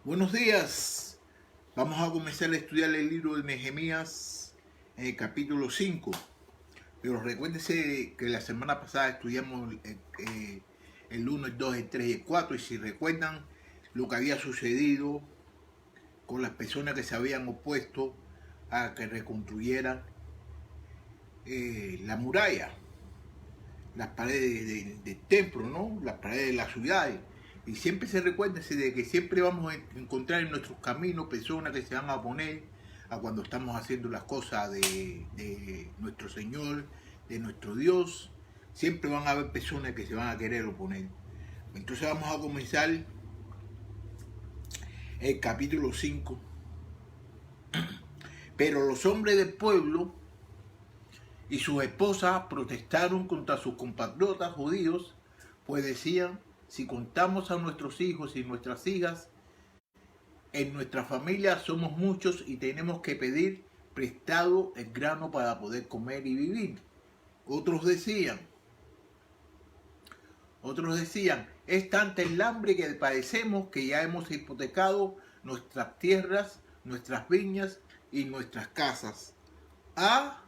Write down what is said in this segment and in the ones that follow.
Buenos días. Vamos a comenzar a estudiar el libro de Nehemías en el capítulo 5. Pero recuérdense que la semana pasada estudiamos el 1, el 2, el 3 y el 4. Y si recuerdan lo que había sucedido con las personas que se habían opuesto a que reconstruyeran la muralla, las paredes del templo, ¿no? Las paredes de las ciudades. Y siempre se recuérdense de que siempre vamos a encontrar en nuestros caminos personas que se van a oponer a cuando estamos haciendo las cosas de nuestro Señor, de nuestro Dios. Siempre van a haber personas que se van a querer oponer. Entonces vamos a comenzar el capítulo 5. Pero los hombres del pueblo y sus esposas protestaron contra sus compatriotas judíos, pues decían: si contamos a nuestros hijos y nuestras hijas, en nuestra familia somos muchos y tenemos que pedir prestado el grano para poder comer y vivir. Otros decían, es tanta el hambre que padecemos que ya hemos hipotecado nuestras tierras, nuestras viñas y nuestras casas a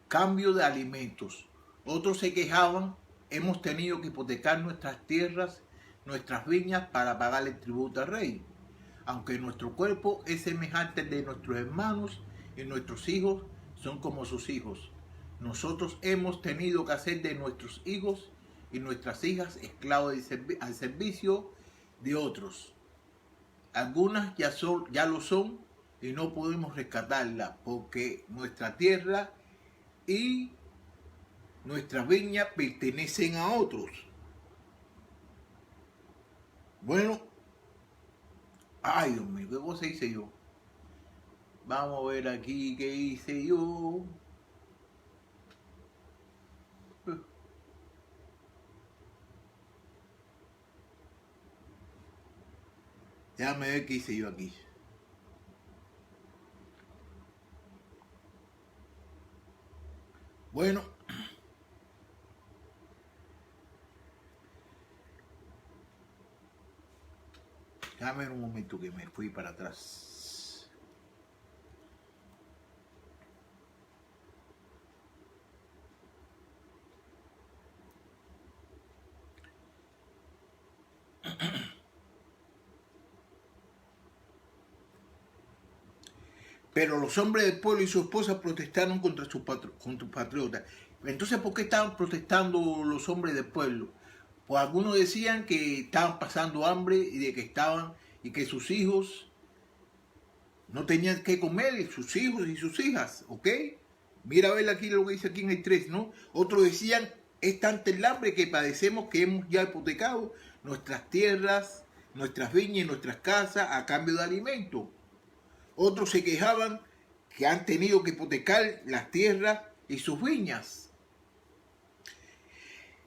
cambio de alimentos. Otros se quejaban: hemos tenido que hipotecar nuestras tierras, nuestras viñas para pagar el tributo al rey. Aunque nuestro cuerpo es semejante al de nuestros hermanos y nuestros hijos son como sus hijos, nosotros hemos tenido que hacer de nuestros hijos y nuestras hijas esclavos al servicio de otros. Algunas ya lo son y no podemos rescatarlas porque nuestra tierra y nuestras viñas pertenecen a otros. Bueno, ay Dios mío, ¿qué cosa hice yo? Vamos a ver aquí qué hice yo. Déjame ver qué hice yo aquí. Bueno, déjame ver un momento que me fui para atrás. Pero los hombres del pueblo y su esposa protestaron contra sus patriotas. Entonces, ¿por qué estaban protestando los hombres del pueblo? Pues algunos decían que estaban pasando hambre y que sus hijos no tenían que comer, sus hijos y sus hijas, ¿ok? Mira a ver aquí lo que dice aquí en el 3, ¿no? Otros decían: es tanta el hambre que padecemos que hemos ya hipotecado nuestras tierras, nuestras viñas y nuestras casas a cambio de alimento. Otros se quejaban que han tenido que hipotecar las tierras y sus viñas.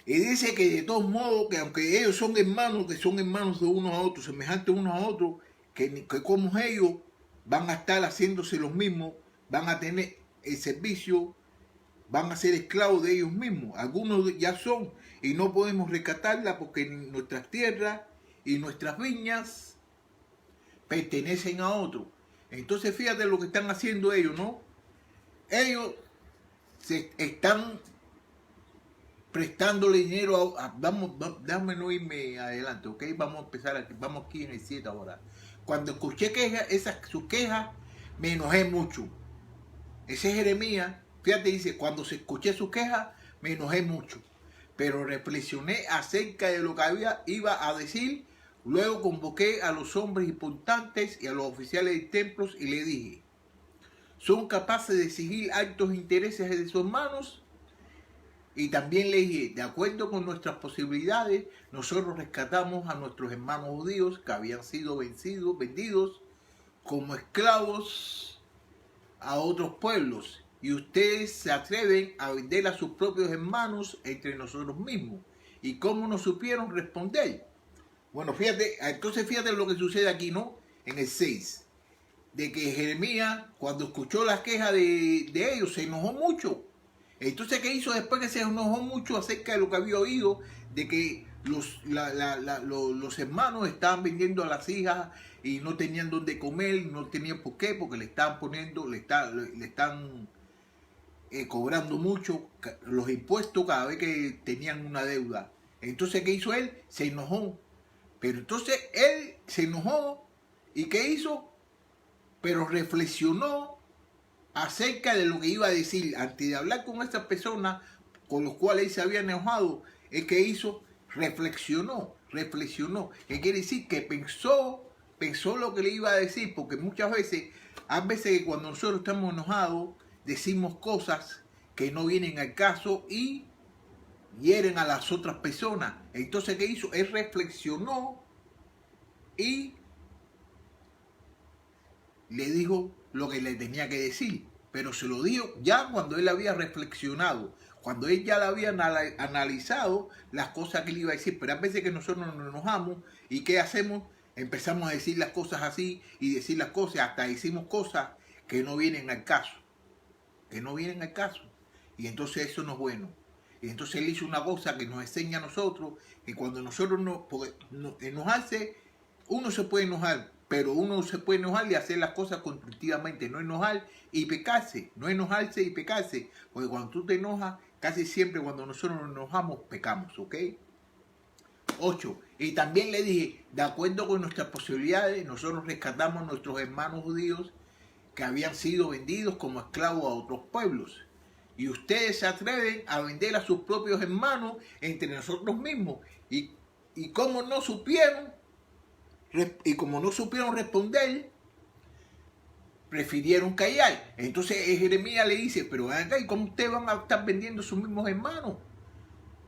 Y dice que de todos modos, que aunque ellos son hermanos, que son hermanos de unos a otros, semejantes unos a otros, que como ellos van a estar haciéndose los mismos, van a tener el servicio, van a ser esclavos de ellos mismos. Algunos ya son y no podemos rescatarla porque nuestras tierras y nuestras viñas pertenecen a otros. Entonces fíjate lo que están haciendo ellos, ¿no? Ellos se están prestándole dinero déjame no irme adelante, ¿ok? Vamos a empezar aquí, vamos aquí en el 7 ahora. Cuando escuché sus quejas, me enojé mucho. Ese es Jeremías, fíjate, dice: cuando se escuché sus quejas, me enojé mucho. Pero reflexioné acerca de lo que iba a decir. Luego convoqué a los hombres importantes y a los oficiales de templos y le dije: ¿son capaces de exigir altos intereses de sus hermanos? Y también le dije: de acuerdo con nuestras posibilidades, nosotros rescatamos a nuestros hermanos judíos que habían sido vendidos como esclavos a otros pueblos. Y ustedes se atreven a vender a sus propios hermanos entre nosotros mismos. ¿Y cómo nos supieron responder? Bueno, entonces fíjate lo que sucede aquí, ¿no? En el 6. De que Jeremías, cuando escuchó las quejas de ellos, se enojó mucho. Entonces, ¿qué hizo después que se enojó mucho acerca de lo que había oído? De que los hermanos estaban vendiendo a las hijas y no tenían dónde comer, no tenían por qué, porque le estaban poniendo, le están cobrando mucho los impuestos cada vez que tenían una deuda. Entonces, ¿qué hizo él? Se enojó. Pero entonces él se enojó y ¿qué hizo? Pero reflexionó acerca de lo que iba a decir. Antes de hablar con esas personas con los cuales él se había enojado, es que hizo, reflexionó. ¿Qué quiere decir? Que pensó lo que le iba a decir, porque muchas veces, hay veces que cuando nosotros estamos enojados, decimos cosas que no vienen al caso y hieren a las otras personas. Entonces, ¿qué hizo? Él reflexionó y le dijo lo que le tenía que decir, pero se lo dijo ya cuando él había reflexionado, cuando él ya le había analizado las cosas que él iba a decir. Pero a veces que nosotros nos enojamos y ¿qué hacemos? Empezamos a decir las cosas así y decir las cosas, hasta decimos cosas que no vienen al caso, y entonces eso no es bueno. Y entonces él hizo una cosa que nos enseña a nosotros, que cuando nosotros enojarse, uno se puede enojar, pero uno se puede enojar y hacer las cosas constructivamente, no enojarse y pecarse, porque cuando tú te enojas, casi siempre cuando nosotros nos enojamos, pecamos, ¿ok? 8. Y también le dije, de acuerdo con nuestras posibilidades, nosotros rescatamos a nuestros hermanos judíos que habían sido vendidos como esclavos a otros pueblos. Y ustedes se atreven a vender a sus propios hermanos entre nosotros mismos. Y como no supieron responder, prefirieron callar. Entonces Jeremías le dice, pero acá, ¿y cómo ustedes van a estar vendiendo a sus mismos hermanos?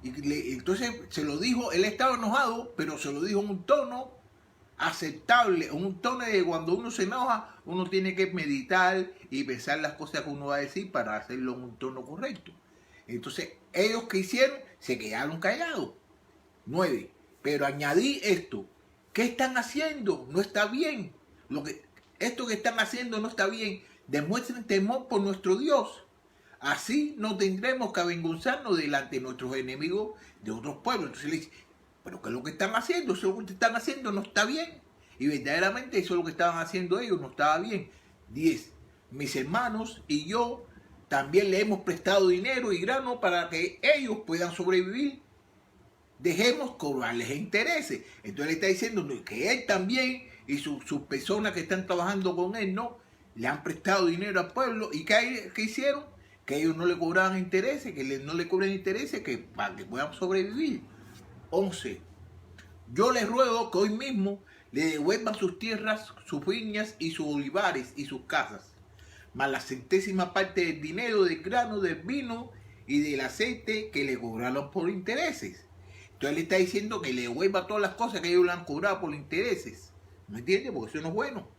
Entonces se lo dijo, él estaba enojado, pero se lo dijo en un tono aceptable, en un tono de cuando uno se enoja, uno tiene que meditar y pensar las cosas que uno va a decir para hacerlo en un tono correcto. Entonces, ellos que hicieron, se quedaron callados. 9. Pero añadí esto. ¿Qué están haciendo? No está bien. Esto que están haciendo no está bien. Demuestren temor por nuestro Dios. Así no tendremos que avergonzarnos delante de nuestros enemigos de otros pueblos. Entonces le dice, pero ¿qué es lo que están haciendo? Eso que están haciendo no está bien. Y verdaderamente eso es lo que estaban haciendo ellos, no estaba bien. 10. Mis hermanos y yo también le hemos prestado dinero y grano para que ellos puedan sobrevivir. Dejemos cobrarles intereses. Entonces le está diciendo que él también y sus personas que están trabajando con él, ¿no? Le han prestado dinero al pueblo. ¿Y qué hicieron? Que ellos no le cobraban intereses, no le cobren intereses para que puedan sobrevivir. 11. Yo les ruego que hoy mismo le devuelvan sus tierras, sus viñas y sus olivares y sus casas, más la centésima parte del dinero, del grano, del vino y del aceite que le cobraron por intereses. Entonces le está diciendo que le devuelva todas las cosas que ellos le han cobrado por intereses. ¿Me entiendes? Porque eso no es bueno.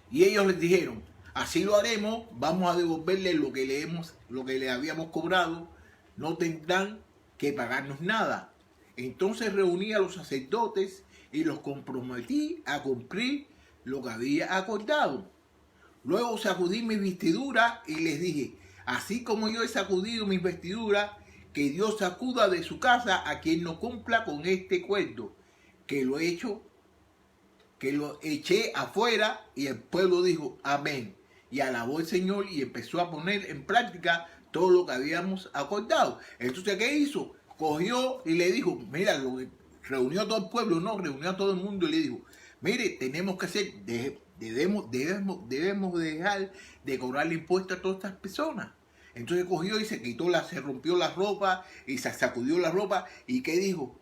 Y ellos les dijeron, así lo haremos, vamos a devolverle lo que le habíamos cobrado, no tendrán que pagarnos nada. Entonces reuní a los sacerdotes y los comprometí a cumplir lo que había acordado. Luego sacudí mi vestidura y les dije, así como yo he sacudido mis vestiduras, que Dios sacuda de su casa a quien no cumpla con este acuerdo, que lo eché afuera. Y el pueblo dijo, amén. Y alabó el Señor y empezó a poner en práctica todo lo que habíamos acordado. Entonces, ¿qué hizo? Cogió y le dijo, mira, reunió a todo el pueblo, reunió a todo el mundo y le dijo, mire, tenemos que hacer, debemos dejar de cobrarle impuestos a todas estas personas. Entonces cogió y se rompió la ropa y se sacudió la ropa. ¿Y qué dijo?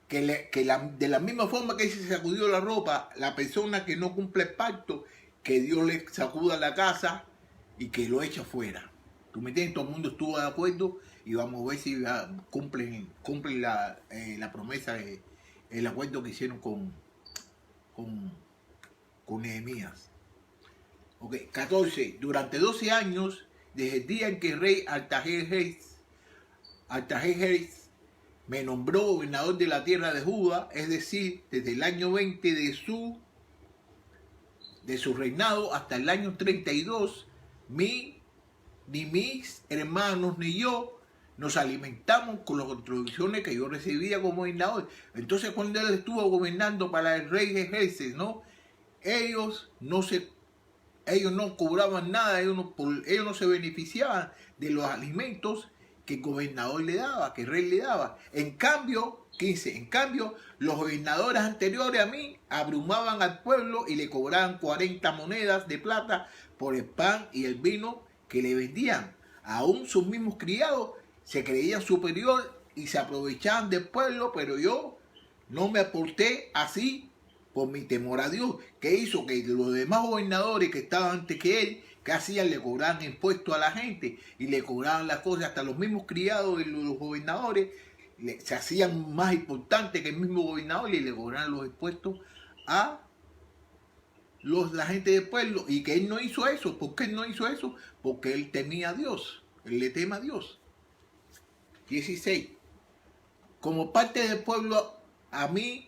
De la misma forma que se sacudió la ropa, la persona que no cumple el pacto, que Dios le sacuda la casa y que lo echa fuera. ¿Tú me entiendes? Todo el mundo estuvo de acuerdo y vamos a ver si cumplen la promesa, el acuerdo que hicieron con Nehemías. Okay. 14. Durante 12 años, desde el día en que el rey Artajerjes me nombró gobernador de la tierra de Judá, es decir, desde el año 20 de su reinado hasta el año 32, ni mis hermanos ni yo nos alimentamos con las contribuciones que yo recibía como gobernador. Entonces cuando él estuvo gobernando para el rey de Jerjes, ¿no? Ellos no cobraban nada, ellos no se beneficiaban de los alimentos que el gobernador le daba, que el rey le daba. En cambio, los gobernadores anteriores a mí abrumaban al pueblo y le cobraban 40 monedas de plata por el pan y el vino que le vendían. Aún sus mismos criados se creían superior y se aprovechaban del pueblo, pero yo no me aporté así por mi temor a Dios, que hizo que los demás gobernadores que estaban antes que él, que hacían, le cobraban impuestos a la gente y le cobraban las cosas, hasta los mismos criados de los gobernadores se hacían más importantes que el mismo gobernador y le cobraban los impuestos a la gente del pueblo, y que él no hizo eso. ¿Por qué él no hizo eso? Porque él temía a Dios, él le teme a Dios. 16. Como parte del pueblo, a mis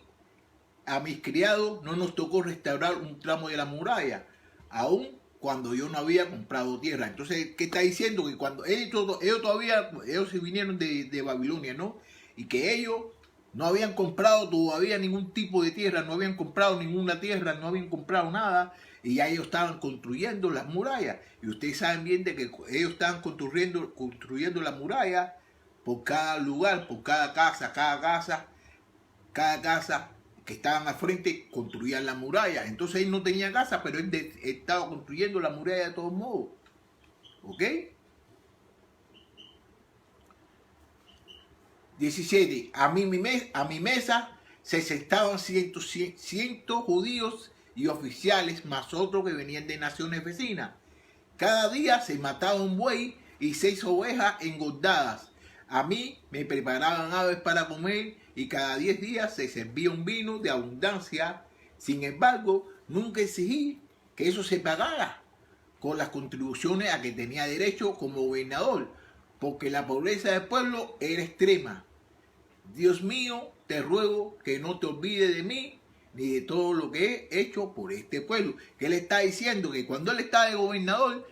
criados no nos tocó restaurar un tramo de la muralla, aún cuando yo no había comprado tierra. Entonces, ¿qué está diciendo? Que cuando ellos se vinieron de Babilonia, ¿no? Y que ellos no habían comprado todavía ningún tipo de tierra, no habían comprado ninguna tierra, no habían comprado nada, y ya ellos estaban construyendo las murallas. Y ustedes saben bien de que ellos estaban construyendo la muralla por cada lugar, por cada casa que estaban al frente construían la muralla. Entonces él no tenía casa, pero él estaba construyendo la muralla de todos modos. ¿Ok? 17. A mi mesa se sentaban 100 judíos y oficiales, más otros que venían de naciones vecinas. Cada día se mataba un buey y 6 ovejas engordadas. A mí me preparaban aves para comer y cada 10 días se servía un vino de abundancia. Sin embargo, nunca exigí que eso se pagara con las contribuciones a que tenía derecho como gobernador, porque la pobreza del pueblo era extrema. Dios mío, te ruego que no te olvides de mí ni de todo lo que he hecho por este pueblo. Que él está diciendo que cuando él estaba de gobernador,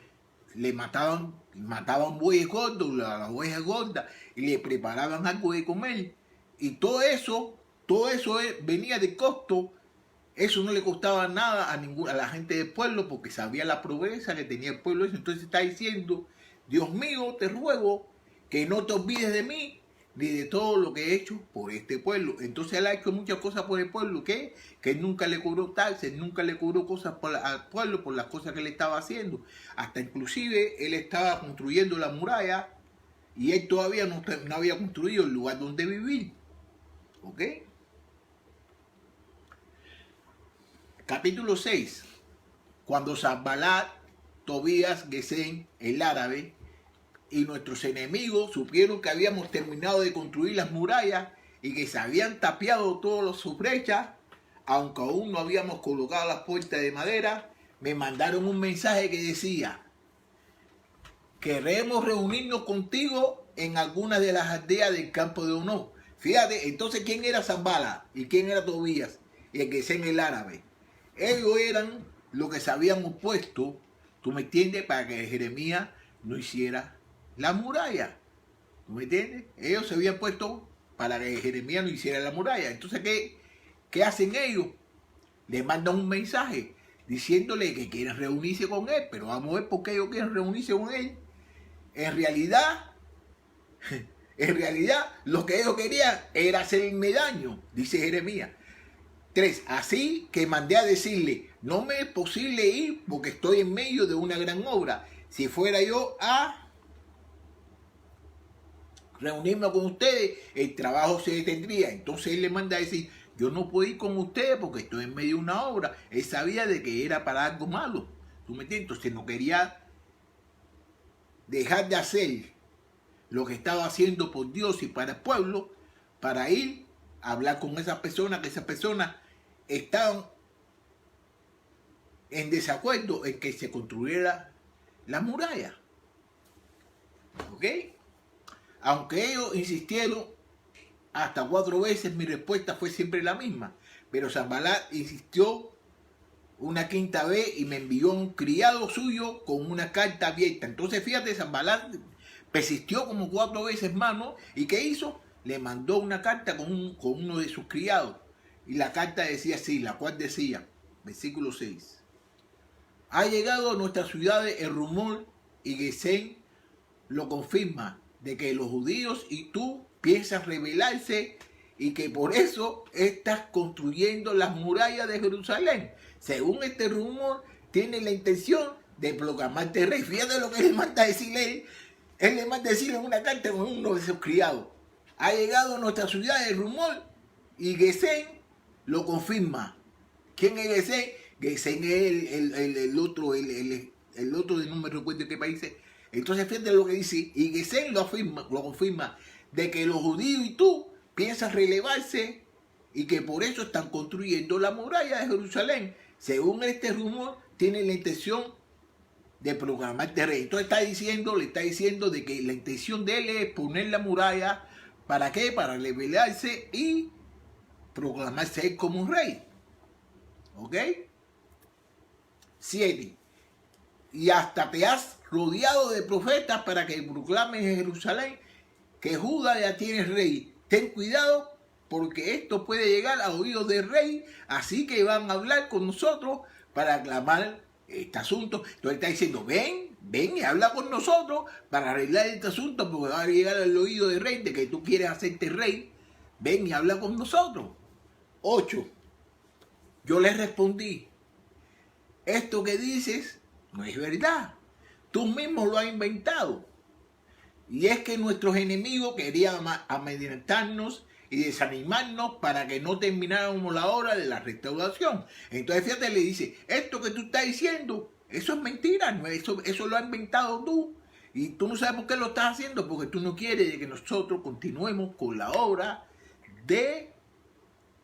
le mataban bueyes gordos, las ovejas gordas, y le preparaban algo de comer. Y todo eso venía de costo. Eso no le costaba nada a la gente del pueblo, porque sabía la pobreza que tenía el pueblo. Entonces está diciendo, Dios mío, te ruego que no te olvides de mí ni de todo lo que he hecho por este pueblo. Entonces él ha hecho muchas cosas por el pueblo, que nunca le cobró taxes, nunca le cobró cosas al pueblo por las cosas que él estaba haciendo. Hasta inclusive él estaba construyendo la muralla y él todavía no había construido el lugar donde vivir. ¿Ok? Capítulo 6. Cuando Sanbalat, Tobías, Gesem, el árabe, y nuestros enemigos supieron que habíamos terminado de construir las murallas y que se habían tapiado todas sus brechas, aunque aún no habíamos colocado las puertas de madera, me mandaron un mensaje que decía: queremos reunirnos contigo en algunas de las aldeas del campo de Ono. Fíjate, entonces, ¿quién era Sanbalat y quién era Tobías y el Gesem el árabe? Ellos eran los que se habían opuesto, ¿tú me entiendes?, para que Jeremías no hiciera la muralla. ¿Tú me entiendes? Ellos se habían puesto para que Jeremías no hiciera la muralla. Entonces, ¿qué hacen ellos? Le mandan un mensaje diciéndole que quieren reunirse con él, pero vamos a ver por qué ellos quieren reunirse con él. En realidad, lo que ellos querían era hacerme daño, dice Jeremías. 3. Así que mandé a decirle, no me es posible ir porque estoy en medio de una gran obra. Si fuera yo a reunirme con ustedes, el trabajo se detendría. Entonces él le manda a decir, yo no puedo ir con ustedes porque estoy en medio de una obra. Él sabía de que era para algo malo. ¿Tú me entiendes? Entonces no quería dejar de hacer lo que estaba haciendo por Dios y para el pueblo, para ir a hablar con esas personas, que esas personas estaban en desacuerdo en que se construyera la muralla. ¿Ok? Aunque ellos insistieron hasta 4 veces, mi respuesta fue siempre la misma. Pero Sanbalat insistió una 5ª vez y me envió un criado suyo con una carta abierta. Entonces, fíjate, Sanbalat Persistió como 4 veces más, ¿no? ¿Y qué hizo? Le mandó una carta con uno de sus criados. Y la carta decía así, la cual decía, versículo 6. Ha llegado a nuestras ciudades el rumor, y Gesén lo confirma, de que los judíos y tú piensas rebelarse y que por eso estás construyendo las murallas de Jerusalén. Según este rumor, tiene la intención de proclamarte rey. Fíjate lo que le manda a decirle él le manda a decirle en una carta con uno de sus criados. Ha llegado a nuestra ciudad el rumor y Gesén lo confirma. ¿Quién es Gesén? Gesén es el otro de no me recuerdo qué país es. Entonces fíjate lo que dice, y Gesén lo confirma, de que los judíos y tú piensan relevarse y que por eso están construyendo la muralla de Jerusalén. Según este rumor, tienen la intención de proclamarte rey. Entonces le está diciendo de que la intención de él es poner la muralla, ¿para qué? Para rebelarse y proclamarse él como un rey. ¿Ok? 7. Y hasta te has rodeado de profetas para que proclamen en Jerusalén que Judá ya tiene rey. Ten cuidado porque esto puede llegar a oídos del rey, así que van a hablar con nosotros para aclamar este asunto. Entonces está diciendo, ven y habla con nosotros para arreglar este asunto, porque va a llegar al oído del rey de que tú quieres hacerte rey. Ven y habla con nosotros. 8. Yo les respondí, esto que dices no es verdad. Tú mismo lo has inventado. Y es que nuestros enemigos querían amedrentarnos y desanimarnos para que no termináramos la obra de la restauración. Entonces fíjate, le dice, esto que tú estás diciendo, eso es mentira, ¿no? Eso lo has inventado tú. Y tú no sabes por qué lo estás haciendo, porque tú no quieres que nosotros continuemos con la obra de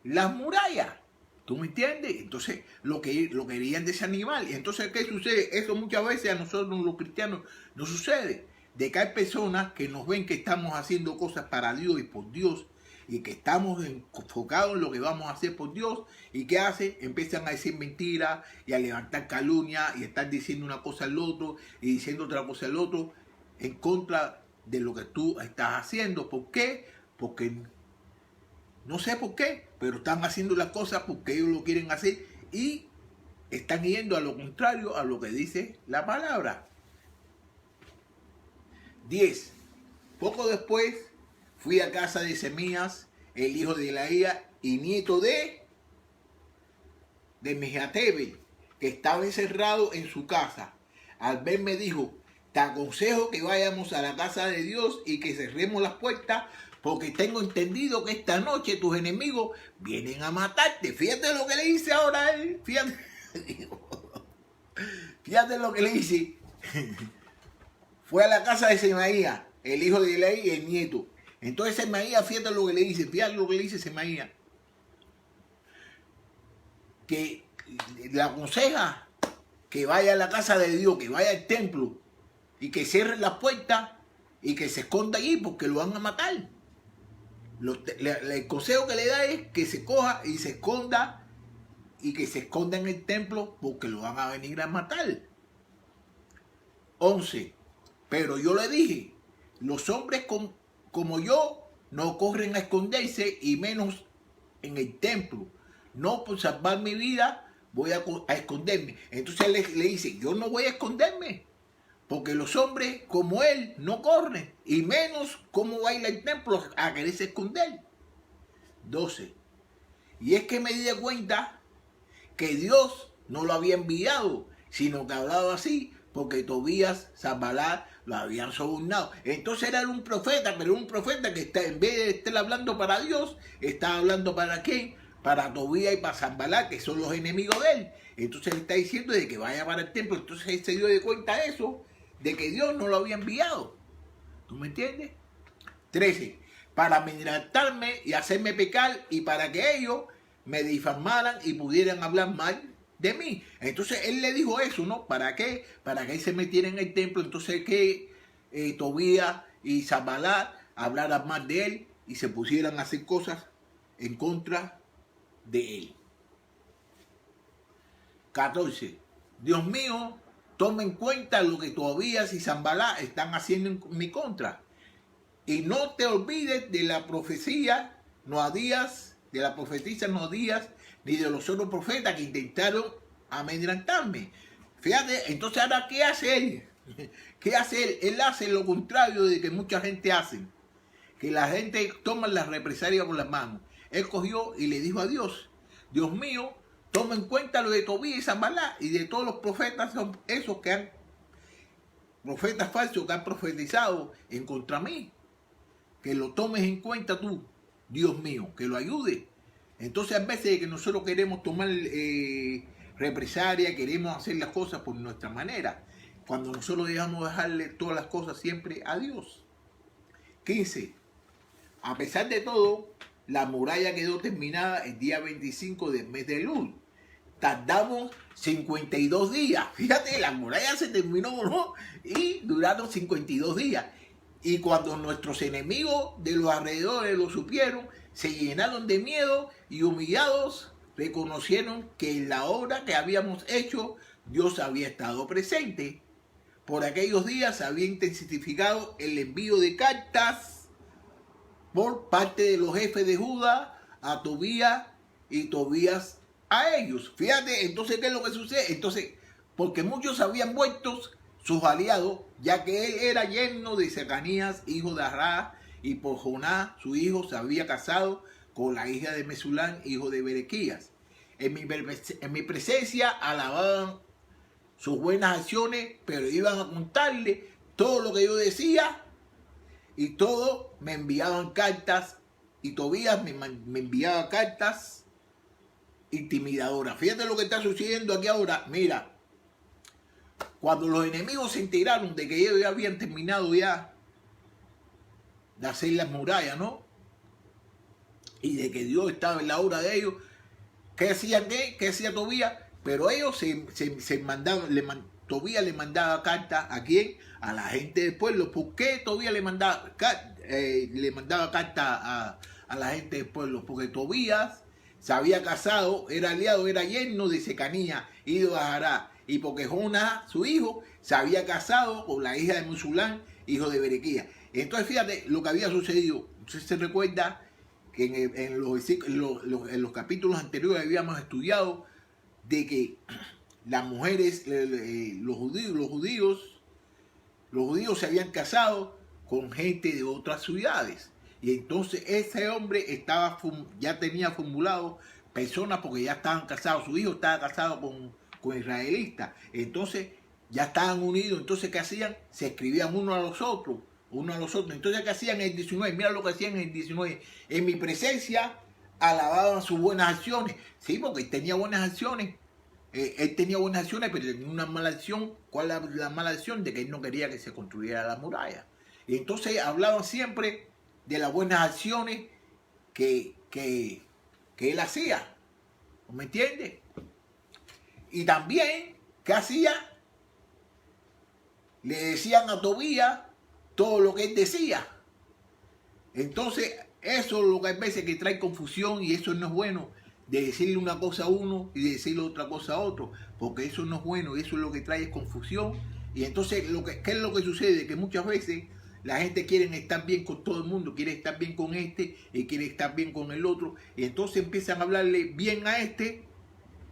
las murallas. ¿Tú me entiendes? Entonces lo querían desanimar. Y entonces, ¿qué sucede? Eso muchas veces a nosotros los cristianos nos sucede. De que hay personas que nos ven que estamos haciendo cosas para Dios y por Dios, y que estamos enfocados en lo que vamos a hacer por Dios, y ¿qué hacen? Empiezan a decir mentiras y a levantar calumnia y a estar diciendo una cosa al otro y diciendo otra cosa al otro en contra de lo que tú estás haciendo. ¿Por qué? Porque no sé por qué, pero están haciendo las cosas porque ellos lo quieren hacer y están yendo a lo contrario a lo que dice la palabra. 10. Poco después fui a casa de Semías, el hijo de Elaía y nieto de Mejatebel, que estaba encerrado en su casa. Al verme dijo, te aconsejo que vayamos a la casa de Dios y que cerremos las puertas, porque tengo entendido que esta noche tus enemigos vienen a matarte. Fíjate lo que le dice ahora a él. Fíjate lo que le dice. Fue a la casa de Semaías, el hijo de Elaí y el nieto. Entonces Semaías, fíjate lo que le dice Semaías. Que le aconseja que vaya a la casa de Dios, que vaya al templo y que cierre las puertas y que se esconda allí porque lo van a matar. El consejo que le da es que se coja y se esconda y que se esconda en el templo porque lo van a venir a matar. 11. Pero yo le dije, los hombres como yo no corren a esconderse y menos en el templo. No por salvar mi vida voy a esconderme. Entonces le dice, yo no voy a esconderme. Porque los hombres como él no corren. Y menos cómo va a ir al templo a quererse esconder. 12. Y es que me di cuenta que Dios no lo había enviado, sino que hablaba así porque Tobías, Sanbalat lo habían sobornado. Entonces era un profeta, pero un profeta que en vez de estar hablando para Dios, está hablando para quién, para Tobías y para Sanbalat, que son los enemigos de él. Entonces él está diciendo de que vaya para el templo. Entonces él se dio de cuenta de eso, de que Dios no lo había enviado. ¿Tú me entiendes? 13. Para amedrentarme y hacerme pecar y para que ellos me difamaran y pudieran hablar mal de mí. Entonces él le dijo eso, ¿no? ¿Para qué? Para que él se metiera en el templo. Entonces que Tobías y Sanbalat hablaran mal de él y se pusieran a hacer cosas en contra de él. 14. Dios mío, toma en cuenta lo que Tobías y Sanballat están haciendo en mi contra. Y no te olvides de la profecía Noadías, de la profetisa Noadías, ni de los otros profetas que intentaron amedrentarme. Fíjate, entonces ahora, ¿qué hace él? ¿Qué hace él? Él hace lo contrario de que mucha gente hace. Que la gente toma la represalia por las manos. Él cogió y le dijo a Dios, Dios mío, toma en cuenta lo de Tobías y Sanballat y de todos los profetas, esos que han, profetas falsos que han profetizado en contra mí. Que lo tomes en cuenta tú, Dios mío, que lo ayude. Entonces, a veces de que nosotros queremos tomar represalia, queremos hacer las cosas por nuestra manera, cuando nosotros dejarle todas las cosas siempre a Dios. 15. A pesar de todo, la muralla quedó terminada el día 25 del mes de Elul. Tardamos 52 días. Fíjate, la muralla se terminó, ¿no? Y duraron 52 días. Y cuando nuestros enemigos de los alrededores lo supieron, se llenaron de miedo y humillados reconocieron que en la obra que habíamos hecho, Dios había estado presente. Por aquellos días se había intensificado el envío de cartas por parte de los jefes de Judá a Tobías y Tobías a ellos. Fíjate, entonces, ¿qué es lo que sucede? Entonces, porque muchos habían vuelto sus aliados, ya que él era yerno de Secanías, hijo de Ará, y por Jonás, su hijo, se había casado con la hija de Mesulán, hijo de Berequías. En mi presencia alababan sus buenas acciones, pero iban a contarle todo lo que yo decía, y todo me enviaban cartas, y Tobías me enviaba cartas intimidadoras. Fíjate lo que está sucediendo aquí ahora. Mira, cuando los enemigos se enteraron de que ellos ya habían terminado ya de hacer las murallas, ¿no? Y de que Dios estaba en la obra de ellos, ¿qué hacían? ¿Qué hacía Tobías? Pero ellos se mandaban, Tobías le mandaba cartas ¿a quién? A la gente del pueblo. ¿Por qué Tobías le mandaba cartas a la gente del pueblo? Porque Tobías se había casado, era aliado, era yerno de Secanías, hijo de Ará. Y porque Jonás, su hijo, se había casado con la hija de Mesulán, hijo de Berequías. Entonces, fíjate lo que había sucedido. Entonces se recuerda que en los capítulos anteriores habíamos estudiado de que las mujeres, los judíos se habían casado con gente de otras ciudades. Y entonces ese hombre ya tenía formulado personas porque ya estaban casados. Su hijo estaba casado con israelitas. Entonces ya estaban unidos. Entonces, ¿qué hacían? Se escribían uno a los otros. Entonces, ¿qué hacían en el 19? Mira lo que hacían en el 19. En mi presencia alababan sus buenas acciones. Sí, porque él tenía buenas acciones. Él tenía buenas acciones, pero tenía una mala acción. ¿Cuál era la mala acción? De que él no quería que se construyera la muralla. Y entonces hablaban siempre de las buenas acciones que él hacía. ¿Me entiendes? Y también, ¿qué hacía? Le decían a Tobías todo lo que él decía. Entonces, eso es lo que hay veces que trae confusión, y eso no es bueno, de decirle una cosa a uno y de decirle otra cosa a otro, porque eso no es bueno, y eso es lo que trae confusión. Y entonces, ¿qué es lo que sucede? Que muchas veces la gente quiere estar bien con todo el mundo, quiere estar bien con este y quiere estar bien con el otro, y entonces empiezan a hablarle bien a este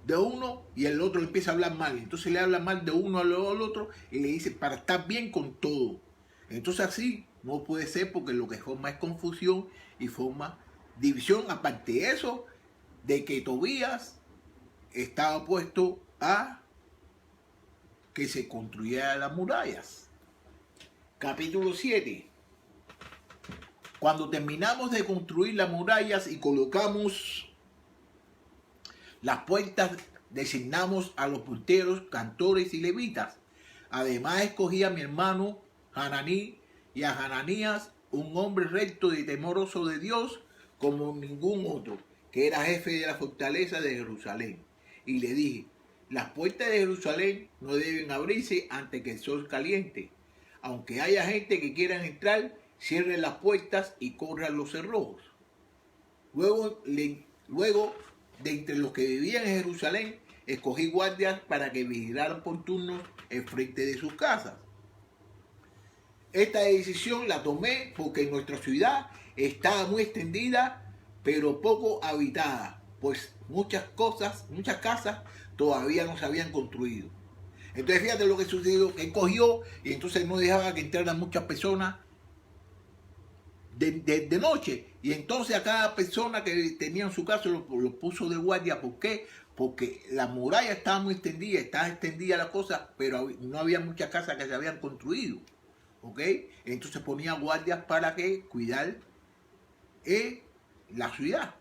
de uno y el otro empieza a hablar mal. Entonces le habla mal de uno al otro y le dice para estar bien con todo. Entonces así no puede ser, porque lo que forma es confusión y forma división. Aparte de eso, de que Tobías estaba opuesto a que se construyeran las murallas. Capítulo 7. Cuando terminamos de construir las murallas y colocamos las puertas, designamos a los porteros, cantores y levitas. Además escogí a mi hermano Hananí y a Hananías, un hombre recto y temeroso de Dios como ningún otro, que era jefe de la fortaleza de Jerusalén. Y le dije, las puertas de Jerusalén no deben abrirse antes que el sol caliente. Aunque haya gente que quiera entrar, cierren las puertas y corran los cerrojos. Luego de entre los que vivían en Jerusalén, escogí guardias para que vigilaran por turno el frente de sus casas. Esta decisión la tomé porque nuestra ciudad estaba muy extendida, pero poco habitada, pues muchas casas todavía no se habían construido. Entonces fíjate lo que sucedió, que él cogió y entonces no dejaba que entraran muchas personas de noche. Y entonces a cada persona que tenía en su casa lo puso de guardia. ¿Por qué? Porque la muralla estaba muy extendida, estaba extendida la cosa, pero no había muchas casas que se habían construido. ¿Ok? Entonces ponía guardias para que cuidar la ciudad.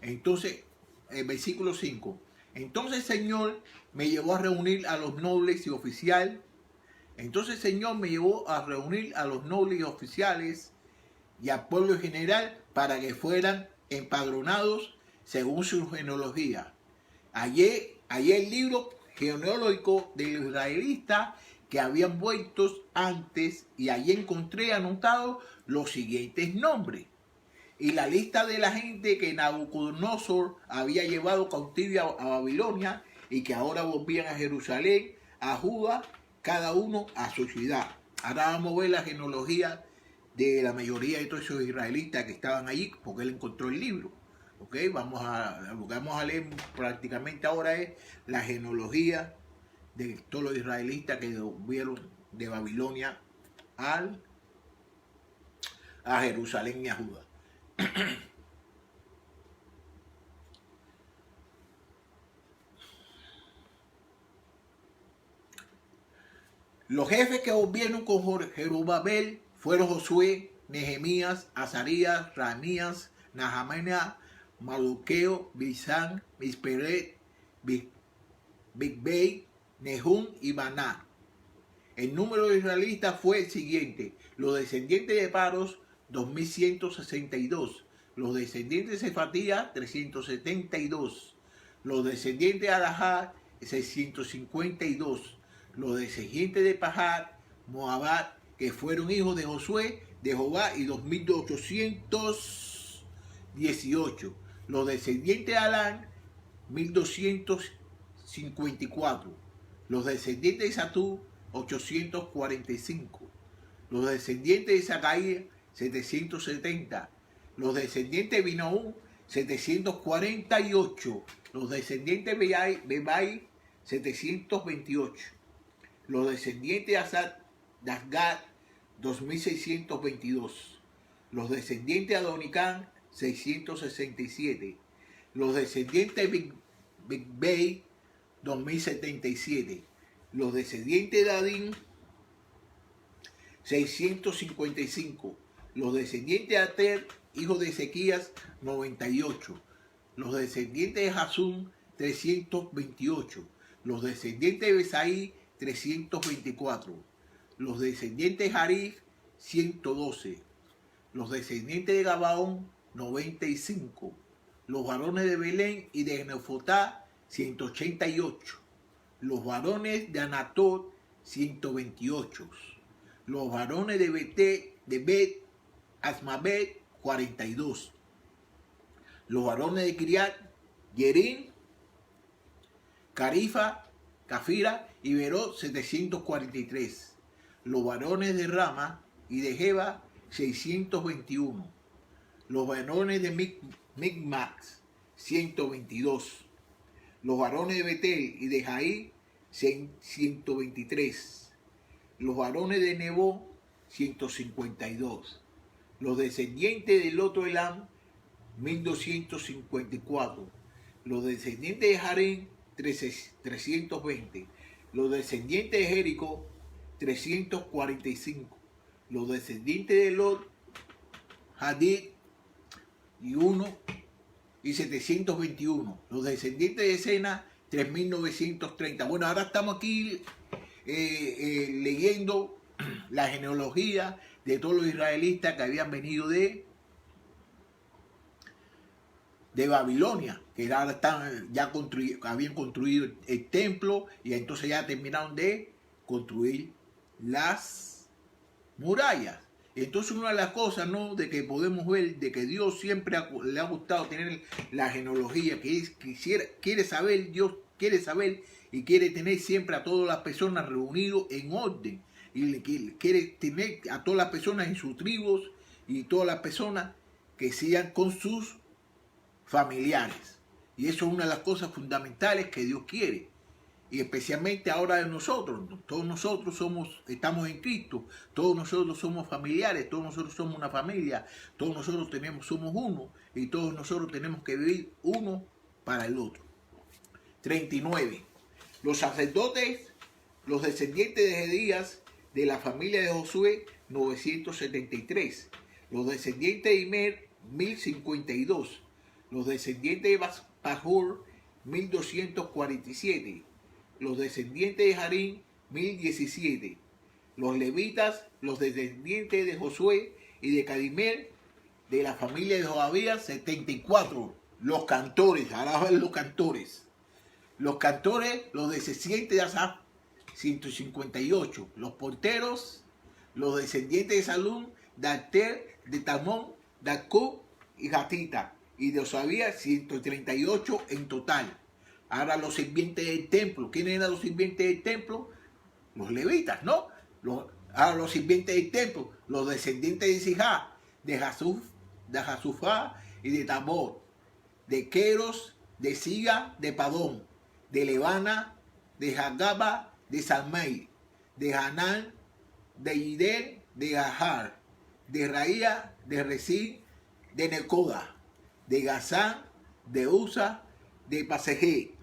Entonces, el versículo 5. Entonces el Señor me llevó a reunir a los nobles y oficiales. Entonces el Señor me llevó a reunir a los nobles y oficiales y al pueblo en general para que fueran empadronados según su genealogía. Hallé el libro genealógico de los israelitas que habían vuelto antes y allí encontré anotados los siguientes nombres. Y la lista de la gente que Nabucodonosor había llevado cautiva a Babilonia y que ahora volvían a Jerusalén, a Judá, cada uno a su ciudad. Ahora vamos a ver la genealogía de la mayoría de todos esos israelitas que estaban allí, porque él encontró el libro. ¿Ok? Lo que vamos a leer prácticamente ahora es la genealogía de todos los israelitas que volvieron de Babilonia a Jerusalén y a Judá. Los jefes que volvieron con Jerubabel fueron Josué, Nehemías, Azarías, Ramías, Nahamania, Maluqueo, Bisán, Misperet, Bigbei, Nehum y Baná. El número de israelitas fue el siguiente: los descendientes de Paros, 2162, los descendientes de Sefatías, 372, los descendientes de Alajá, 652, los descendientes de Pahat, Moabat, que fueron hijos de Josué, de Jehová, y 2818, los descendientes de Alán, 1254, los descendientes de Satú, 845, los descendientes de Zacaías, 770, los descendientes de Binaú, 748, los descendientes de Bebai, 728, los descendientes de Asgad, 2622, los descendientes de Adonicán, 667, los descendientes de Bigbei, 2077, los descendientes de Adín, 655, los descendientes de Ater, hijo de Ezequías, 98, los descendientes de Jasún, 328, los descendientes de Besaí, 324, los descendientes de Jarif, 112, los descendientes de Gabaón, 95, los varones de Belén y de Nefotá, 188, los varones de Anatot, 128, los varones de Bet Asmabet, 42, los varones de Kiriat Yerim, Carifa, Cafira y Berot, 743, los varones de Rama y de Jeba, 621, los varones de Micmax, 122, los varones de Betel y de Jaí, 123, los varones de Nebo, 152, los descendientes del otro Elam, 1254, los descendientes de Jarén, 320, los descendientes de Jericó, 345, los descendientes de Lot, Hadid y 721, los descendientes de Sena, 3930. Bueno, ahora estamos aquí leyendo la genealogía de todos los israelitas que habían venido de Babilonia, que ahora habían construido el templo y entonces ya terminaron de construir las murallas. Entonces una de las cosas, ¿no?, de que podemos ver de que Dios siempre le ha gustado tener la genealogía, que quiere saber Dios quiere saber y quiere tener siempre a todas las personas reunidos en orden. Y quiere tener a todas las personas en sus tribus y todas las personas que sigan con sus familiares. Y eso es una de las cosas fundamentales que Dios quiere. Y especialmente ahora de nosotros. Todos nosotros estamos en Cristo. Todos nosotros somos familiares. Todos nosotros somos una familia. Todos nosotros somos uno. Y todos nosotros tenemos que vivir uno para el otro. 39. Los sacerdotes, los descendientes de Jedías, de la familia de Josué, 973. Los descendientes de Imer, 1052. Los descendientes de Pajur, 1247. Los descendientes de Harín, 1017. Los levitas, los descendientes de Josué y de Cadimer, de la familia de Joabías, 74. Los cantores, ahora van los cantores. Los cantores, los descendientes de Asaf, 158. Los porteros, los descendientes de Salum, de Ater, de Tamón, de Acub y Gatita. Y de Osabías, 138 en total. Ahora los sirvientes del templo. ¿Quiénes eran los sirvientes del templo? Los levitas, ¿no? Ahora los sirvientes del templo. Los descendientes de Sijá, de Jasufá y de Tabor. De Queros, de Siga, de Padón. De Levana, de Hagaba, de Salmei. De Hanán, de Ider, de Gahar. De Raía, de Resín, de Necoda. De Gazán, de Usa, de Pasejé,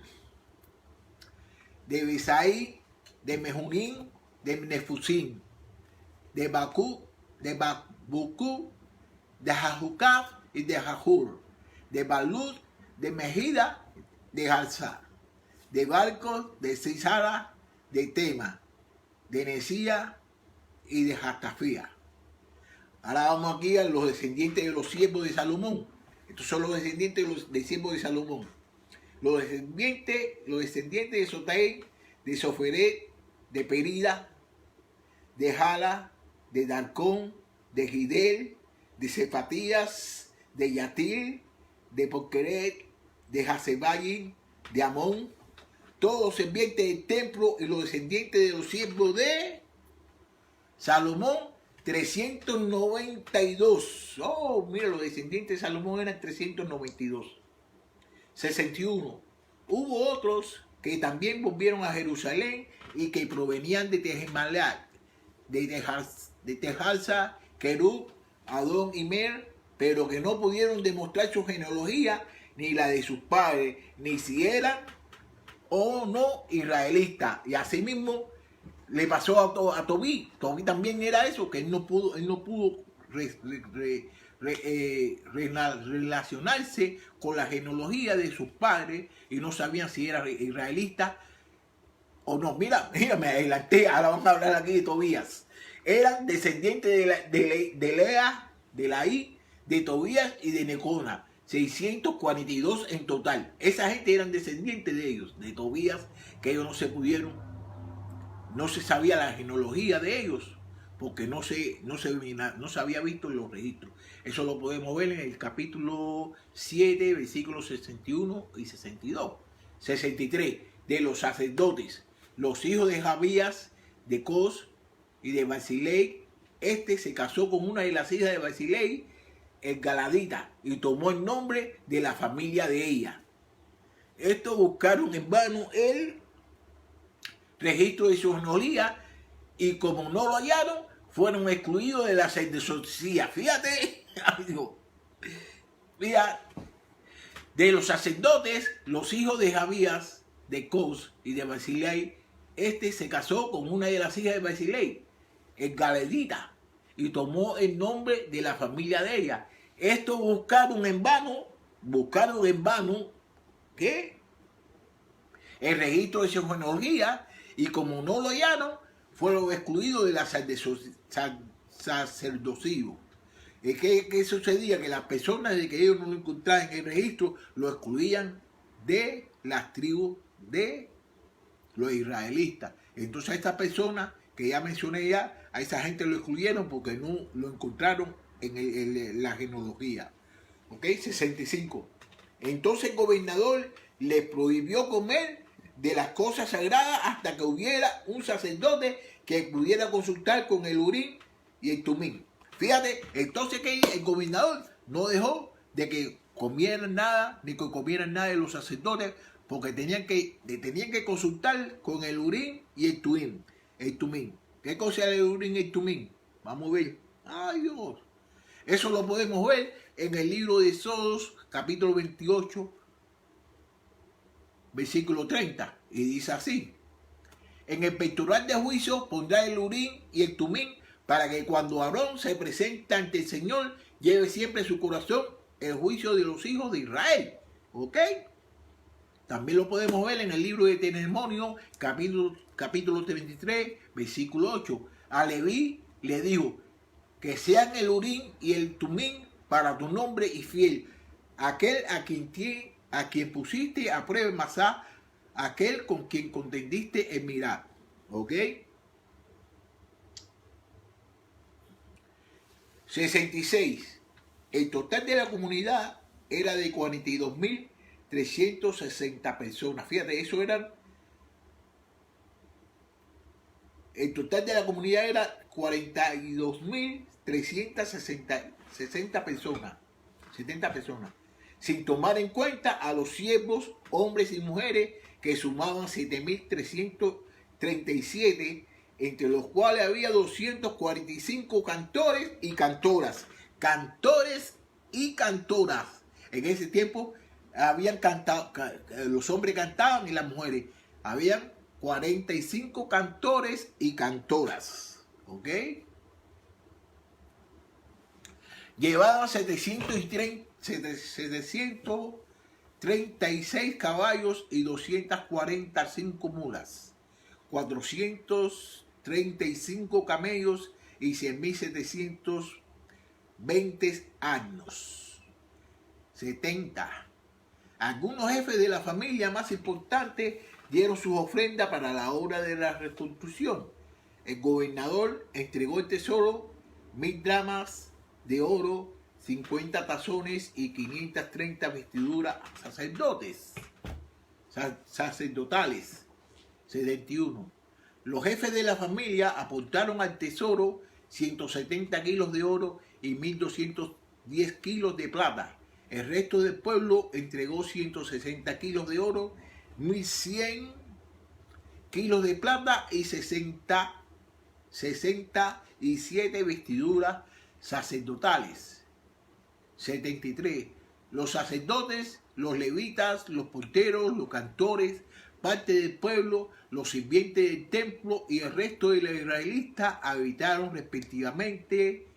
de Besaí, de Mejunín, de Nefusín, de Bakú, de Babucú, de Jajucaf y de Jajur, de Balud, de Mejida, de Jalzá, de Barcos, de Cisara, de Tema, de Nesía y de Jastafía. Ahora vamos aquí a los descendientes de los siervos de Salomón. Estos son los descendientes de siervos de Salomón. Los descendientes de Sotai, de Soferet, de Perida, de Jala, de Darcón, de Gidel, de Cefatías, de Yatil, de Poqueret, de Hasebayin, de Amón, todos los sirvientes del templo y los descendientes de los siervos de Salomón, 392. Oh, mira, los descendientes de Salomón eran 392. 61. Hubo otros que también volvieron a Jerusalén y que provenían de Tehemalat, de Tejalsa, Kerub, Adón y Mer, pero que no pudieron demostrar su genealogía ni la de sus padres, ni si eran o no israelitas. Y asimismo le pasó a Tobí. Tobí también era eso, que él no pudo relacionarse con la genealogía de sus padres y no sabían si era israelita o no. Mira, me adelanté, ahora vamos a hablar aquí de Tobías. Eran descendientes de Lea, de Laí, de Tobías y de Necona. 642 en total. Esa gente eran descendientes de ellos, de Tobías, que ellos no se sabía la genealogía de ellos, porque no se había visto en los registros. Eso lo podemos ver en el capítulo 7, versículos 61 y 62. 63. De los sacerdotes, los hijos de Jabías, de Cos y de Basilei. Este se casó con una de las hijas de Basilei, el Galadita, y tomó el nombre de la familia de ella. Estos buscaron en vano el registro de su genealogía y como no lo hallaron, fueron excluidos de la sacerdotía. Fíjate, amigo. Mira, de los sacerdotes, los hijos de Jabías, de Cos y de Basilei, este se casó con una de las hijas de Basilei, el Galadita, y tomó el nombre de la familia de ella. Estos buscaron en vano, ¿qué? El registro de su genealogía, y como no lo hallaron, fueron excluidos de la sacerdocio. ¿Qué sucedía? Que las personas de que ellos no lo encontraban en el registro, lo excluían de las tribus de los israelitas. Entonces a estas personas que ya mencioné a esa gente lo excluyeron porque no lo encontraron en la genealogía. ¿Ok? 65. Entonces el gobernador le prohibió comer de las cosas sagradas hasta que hubiera un sacerdote que pudiera consultar con el Urim y el Tumim. Fíjate, entonces que el gobernador no dejó de que comieran nada, ni que comieran nada de los sacerdotes, porque tenían que consultar con el Urim y el Tumim. ¿Qué cosa es el Urim y el Tumim? Vamos a ver. ¡Ay, Dios! Eso lo podemos ver en el libro de Éxodo, capítulo 28, versículo 30. Y dice así: en el pectoral de juicio pondrá el Urim y el Tumim, para que cuando Aarón se presente ante el Señor, lleve siempre en su corazón el juicio de los hijos de Israel. ¿Ok? También lo podemos ver en el libro de Testimonio, capítulo 33, versículo 8. A Leví le dijo: que sean el Urim y el Tumim para tu nombre y fiel, aquel a quien pusiste a prueba en Masá, aquel con quien contendiste en Mirá. ¿Ok? 66. El total de la comunidad era de 42.360 personas. Fíjate, eso eran... El total de la comunidad era 42.360 personas. 70 personas. Sin tomar en cuenta a los siervos, hombres y mujeres, que sumaban 7.337, entre los cuales había 245 cantores y cantoras. Cantores y cantoras. En ese tiempo habían cantado, los hombres cantaban y las mujeres. Habían 45 cantores y cantoras. ¿Ok? Llevaban 736 caballos y 245 mulas. 435 camellos y 100.720 años. 70. Algunos jefes de la familia más importantes dieron sus ofrendas para la obra de la reconstrucción. El gobernador entregó el tesoro, 1.000 dramas de oro, 50 tazones y 530 vestiduras a sacerdotales. 71. Los jefes de la familia aportaron al tesoro 170 kilos de oro y 1.210 kilos de plata. El resto del pueblo entregó 160 kilos de oro, 1.100 kilos de plata y 67 vestiduras sacerdotales. 73. Los sacerdotes, los levitas, los porteros, los cantores, parte del pueblo, los sirvientes del templo y el resto de los israelitas habitaron respectivamente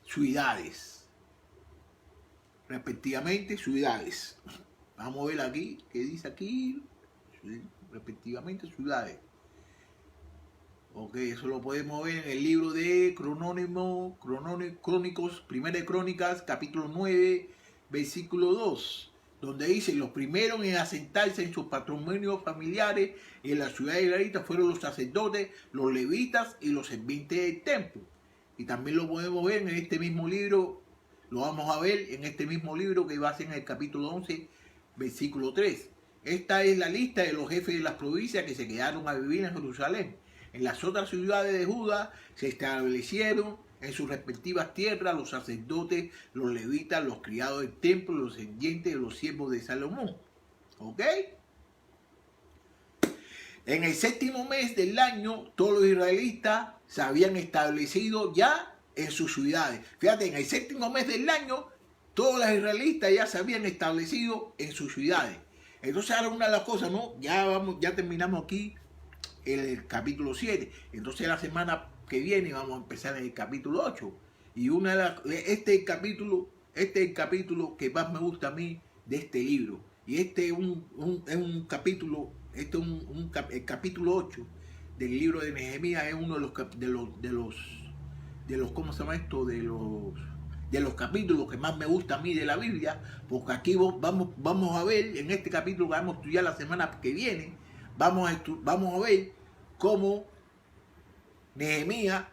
ciudades. Vamos a ver aquí, ¿qué dice aquí? Respectivamente ciudades. Ok, eso lo podemos ver en el libro de Crónicos, Primera de Crónicas, capítulo 9, versículo 2, donde dice: los primeros en asentarse en sus patrimonios familiares en la ciudad de israelita fueron los sacerdotes, los levitas y los sirvientes del templo. Y también lo podemos ver en este mismo libro, lo vamos a ver en este mismo libro que va a ser en el capítulo 11, versículo 3. Esta es la lista de los jefes de las provincias que se quedaron a vivir en Jerusalén. En las otras ciudades de Judá se establecieron en sus respectivas tierras los sacerdotes, los levitas, los criados del templo, los descendientes de los siervos de Salomón. ¿Ok? En el séptimo mes del año, todos los israelitas se habían establecido ya en sus ciudades. Fíjate, en el séptimo mes del año, todos los israelitas ya se habían establecido en sus ciudades. Entonces, ahora una de las cosas, ¿no? Ya terminamos aquí el capítulo 7. Entonces la semana que viene vamos a empezar en el capítulo 8. Y este es el capítulo que más me gusta a mí de este libro. Y este es un capítulo, el capítulo 8 del libro de Nehemías es uno de los ¿cómo se llama esto? De los capítulos que más me gusta a mí de la Biblia, porque aquí vamos a ver, en este capítulo que vamos a estudiar la semana que viene, vamos a ver cómo Nehemías,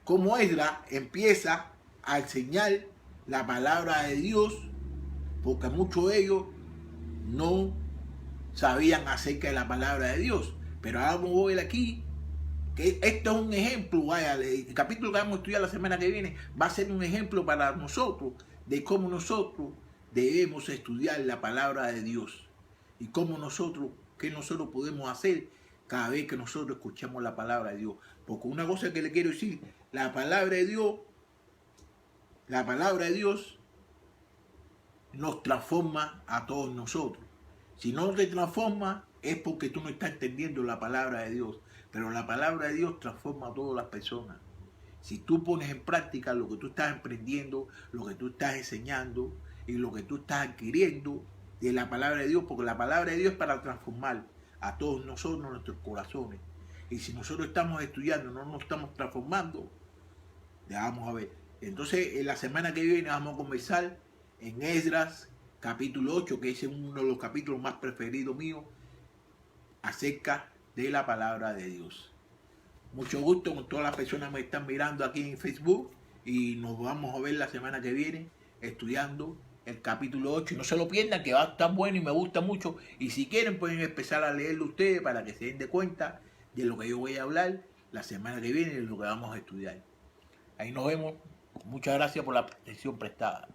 cómo Esdras empieza a enseñar la palabra de Dios, porque muchos de ellos no sabían acerca de la palabra de Dios. Pero ahora vamos a ver aquí que esto es un ejemplo, vaya, el capítulo que vamos a estudiar la semana que viene va a ser un ejemplo para nosotros de cómo nosotros debemos estudiar la palabra de Dios y cómo qué nosotros podemos hacer cada vez que nosotros escuchamos la palabra de Dios. Porque una cosa que le quiero decir, la palabra de Dios nos transforma a todos nosotros. Si no te transforma es porque tú no estás entendiendo la palabra de Dios. Pero la palabra de Dios transforma a todas las personas. Si tú pones en práctica lo que tú estás aprendiendo, lo que tú estás enseñando y lo que tú estás adquiriendo de la palabra de Dios, porque la palabra de Dios es para transformar a todos nosotros nuestros corazones. Y si nosotros estamos estudiando, no nos estamos transformando, ya vamos a ver. Entonces, en la semana que viene vamos a conversar en Esdras, capítulo 8, que es uno de los capítulos más preferidos míos, acerca de la palabra de Dios. Mucho gusto con todas las personas que me están mirando aquí en Facebook y nos vamos a ver la semana que viene estudiando el capítulo 8 y no se lo pierdan, que va a estar bueno y me gusta mucho, y si quieren pueden empezar a leerlo ustedes para que se den de cuenta de lo que yo voy a hablar la semana que viene y de lo que vamos a estudiar. Ahí nos vemos. Muchas gracias por la atención prestada.